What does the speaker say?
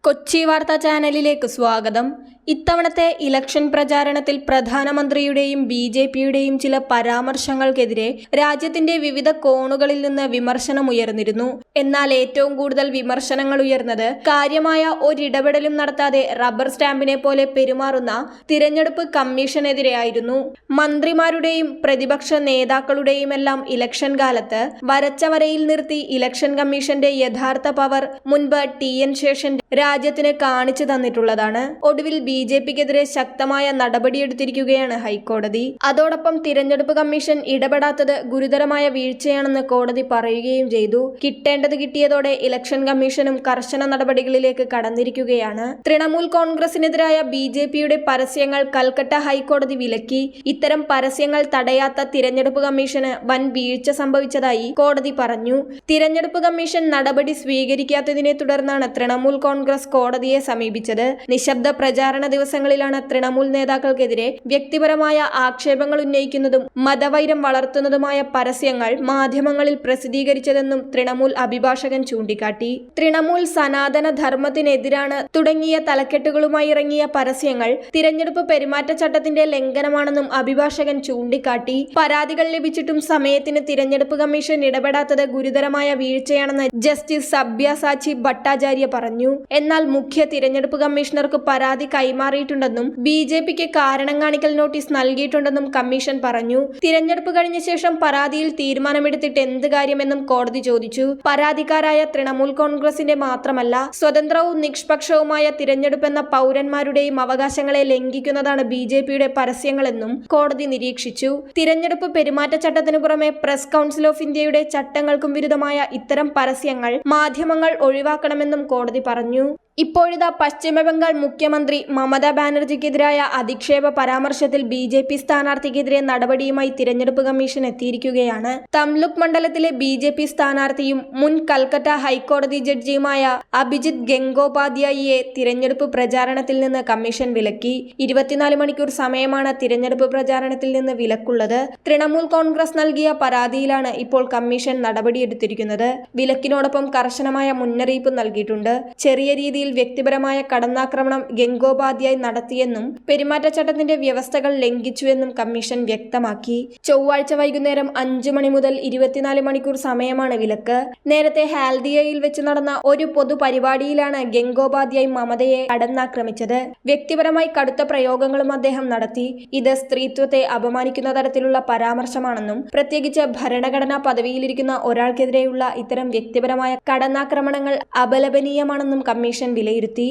കൊച്ചി വാർത്താ ചാനലിലേക്ക് സ്വാഗതം. ഇത്തവണത്തെ ഇലക്ഷൻ പ്രചാരണത്തിൽ പ്രധാനമന്ത്രിയുടെയും BJPയുടെയും ചില പരാമർശങ്ങൾക്കെതിരെ രാജ്യത്തിന്റെ വിവിധ കോണുകളിൽ നിന്ന് വിമർശനമുയർന്നിരുന്നു. എന്നാൽ ഏറ്റവും കൂടുതൽ വിമർശനങ്ങൾ ഉയർന്നത് കാര്യമായ ഒരിടപെടലും നടത്താതെ റബ്ബർ സ്റ്റാമ്പിനെ പോലെ പെരുമാറുന്ന തിരഞ്ഞെടുപ്പ് കമ്മീഷനെതിരെയായിരുന്നു. മന്ത്രിമാരുടെയും പ്രതിപക്ഷ നേതാക്കളുടെയുമെല്ലാം ഇലക്ഷൻ കാലത്ത് വരച്ച വരയിൽ നിർത്തി ഇലക്ഷൻ കമ്മീഷന്റെ യഥാർത്ഥ പവർ മുൻപ് TN ശേഷൻ രാജ്യത്തിന് കാണിച്ചു തന്നിട്ടുള്ളതാണ്. ഒടുവിൽ BJPക്കെതിരെ ശക്തമായ നടപടിയെടുത്തിരിക്കുകയാണ് ഹൈക്കോടതി. അതോടൊപ്പം തിരഞ്ഞെടുപ്പ് കമ്മീഷൻ ഇടപെടാത്തത് ഗുരുതരമായ വീഴ്ചയാണെന്ന് കോടതി പറയുകയും ചെയ്തു. കിട്ടേണ്ടത് കിട്ടിയതോടെ ഇലക്ഷൻ കമ്മീഷനും കർശന നടപടികളിലേക്ക് കടന്നിരിക്കുകയാണ്. തൃണമൂൽ കോൺഗ്രസിനെതിരായ BJPയുടെ പരസ്യങ്ങൾ കൽക്കട്ട ഹൈക്കോടതി വിലക്കി. ഇത്തരം പരസ്യങ്ങൾ തടയാത്ത തിരഞ്ഞെടുപ്പ് കമ്മീഷന് വൻ വീഴ്ച സംഭവിച്ചതായി കോടതി പറഞ്ഞു. തിരഞ്ഞെടുപ്പ് കമ്മീഷൻ നടപടി സ്വീകരിക്കാത്തതിനെ തുടർന്നാണ് തൃണമൂൽ കോൺഗ്രസ് കോടതിയെ സമീപിച്ചത്. നിശബ്ദ പ്രചാരണ ദിവസങ്ങളിലാണ് തൃണമൂൽ നേതാക്കൾക്കെതിരെ വ്യക്തിപരമായ ആക്ഷേപങ്ങൾ ഉന്നയിക്കുന്നതും മതവൈരം വളർത്തുന്നതുമായ പരസ്യങ്ങൾ മാധ്യമങ്ങളിൽ പ്രസിദ്ധീകരിച്ചതെന്നും തൃണമൂൽ അഭിഭാഷകൻ ചൂണ്ടിക്കാട്ടി. തൃണമൂൽ സനാതന ധർമ്മത്തിനെതിരാണ് തുടങ്ങിയ തലക്കെട്ടുകളുമായി ഇറങ്ങിയ പരസ്യങ്ങൾ തിരഞ്ഞെടുപ്പ് പെരുമാറ്റച്ചട്ടത്തിന്റെ ലംഘനമാണെന്നും അഭിഭാഷകൻ ചൂണ്ടിക്കാട്ടി. പരാതികൾ ലഭിച്ചിട്ടും സമയത്തിന് തിരഞ്ഞെടുപ്പ് കമ്മീഷൻ ഇടപെടാത്തത് ഗുരുതരമായ വീഴ്ചയാണെന്ന് ജസ്റ്റിസ് സബ്യാസാച്ചി ഭട്ടാചാര്യ പറഞ്ഞു. എന്നാൽ മുഖ്യ തിരഞ്ഞെടുപ്പ് കമ്മീഷണർക്ക് പരാതി കൈമാറിയിട്ടുണ്ടെന്നും BJPക്ക് കാരണം കാണിക്കൽ നോട്ടീസ് നൽകിയിട്ടുണ്ടെന്നും കമ്മീഷൻ പറഞ്ഞു. തിരഞ്ഞെടുപ്പ് കഴിഞ്ഞ ശേഷം പരാതിയിൽ തീരുമാനമെടുത്തിട്ട് എന്ത് കാര്യമെന്നും കോടതി ചോദിച്ചു. പരാതിക്കാരായ തൃണമൂൽ കോൺഗ്രസിന്റെ മാത്രമല്ല സ്വതന്ത്രവും നിഷ്പക്ഷവുമായ തിരഞ്ഞെടുപ്പെന്ന പൗരന്മാരുടെയും അവകാശങ്ങളെ ലംഘിക്കുന്നതാണ് BJPയുടെ പരസ്യങ്ങളെന്നും കോടതി നിരീക്ഷിച്ചു. തിരഞ്ഞെടുപ്പ് പെരുമാറ്റച്ചട്ടത്തിനു പുറമെ പ്രസ് കൗൺസിൽ ഓഫ് ഇന്ത്യയുടെ ചട്ടങ്ങൾക്കും വിരുദ്ധമായ ഇത്തരം പരസ്യങ്ങൾ മാധ്യമങ്ങൾ ഒഴിവാക്കണമെന്നും കോടതി പറഞ്ഞു. ഇപ്പോഴിതാ പശ്ചിമബംഗാൾ മുഖ്യമന്ത്രി മമതാ ബാനർജിക്കെതിരായ അധിക്ഷേപ പരാമർശത്തിൽ BJP സ്ഥാനാർത്ഥിക്കെതിരെ നടപടിയുമായി തിരഞ്ഞെടുപ്പ് കമ്മീഷൻ എത്തിയിരിക്കുകയാണ്. തംലുക് മണ്ഡലത്തിലെ BJP സ്ഥാനാർത്ഥിയും മുൻ കൽക്കട്ട ഹൈക്കോടതി ജഡ്ജിയുമായ അഭിജിത് ഗംഗോപാധ്യായിയെ തിരഞ്ഞെടുപ്പ് പ്രചാരണത്തിൽ നിന്ന് കമ്മീഷൻ വിലക്കി. 24 മണിക്കൂർ സമയമാണ് തിരഞ്ഞെടുപ്പ് പ്രചാരണത്തിൽ നിന്ന് വിലക്കുള്ളത്. തൃണമൂൽ കോൺഗ്രസ് നൽകിയ പരാതിയിലാണ് ഇപ്പോൾ കമ്മീഷൻ നടപടിയെടുത്തിരിക്കുന്നത്. വിലക്കിനോടൊപ്പം കർശനമായ മുന്നറിയിപ്പ് നൽകിയിട്ടുണ്ട്. ചെറിയ രീതിയിൽ വ്യക്തിപരമായ കടന്നാക്രമണം ഗംഗോപാധ്യായ് നടത്തിയെന്നും പെരുമാറ്റച്ചട്ടത്തിന്റെ വ്യവസ്ഥകൾ ലംഘിച്ചുവെന്നും കമ്മീഷൻ വ്യക്തമാക്കി. ചൊവ്വാഴ്ച വൈകുന്നേരം 5 മണി മുതൽ 24 മണിക്കൂർ സമയമാണ് വിലക്ക്. നേരത്തെ ഹാൽദിയയിൽ വെച്ച് നടന്ന ഒരു പൊതുപരിപാടിയിലാണ് ഗംഗോപാധ്യായ് മമതയെ കടന്നാക്രമിച്ചത്. വ്യക്തിപരമായി കടുത്ത പ്രയോഗങ്ങളും അദ്ദേഹം നടത്തി. ഇത് സ്ത്രീത്വത്തെ അപമാനിക്കുന്ന തരത്തിലുള്ള പരാമർശമാണെന്നും പ്രത്യേകിച്ച് ഭരണഘടനാ പദവിയിലിരിക്കുന്ന ഒരാൾക്കെതിരെയുള്ള ഇത്തരം വ്യക്തിപരമായ കടന്നാക്രമണങ്ങൾ അപലപനീയമാണെന്നും കമ്മീഷൻ വിലയിരുത്തി.